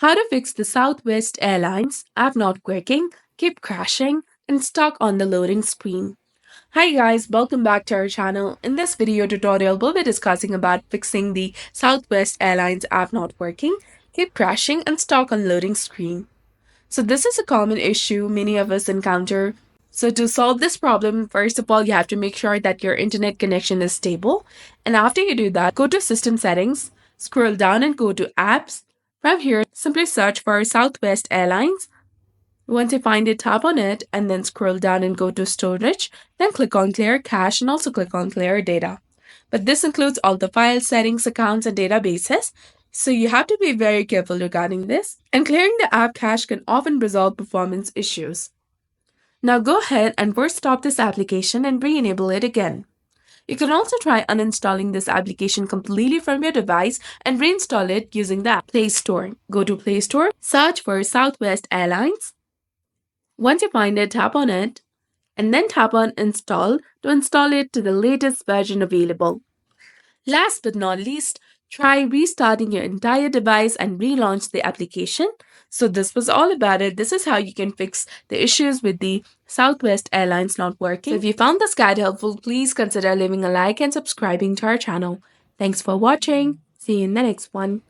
How to fix the Southwest Airlines app not working, keep crashing, and stuck on the loading screen. Hi guys, welcome back to our channel. In this video tutorial, we'll be discussing about fixing the Southwest Airlines app not working, keep crashing, and stuck on loading screen. So this is a common issue many of us encounter. So to solve this problem, first of all, you have to make sure that your internet connection is stable. And after you do that, go to System Settings, scroll down and go to Apps. From here, simply search for Southwest Airlines. Once you find it, tap on it and then scroll down and go to Storage. Then click on Clear Cache and also click on Clear Data. But this includes all the file settings, accounts, and databases. So you have to be very careful regarding this. And clearing the app cache can often resolve performance issues. Now go ahead and first stop this application and re-enable it again. You can also try uninstalling this application completely from your device and reinstall it using the Play Store. Go to Play Store, search for Southwest Airlines. Once you find it, tap on it, and then tap on Install to install it to the latest version available. Last but not least, try restarting your entire device and relaunch the application. So this was all about it. This is how you can fix the issues with the Southwest Airlines not working. So if you found this guide helpful, please consider leaving a like and subscribing to our channel. Thanks for watching. See you in the next one.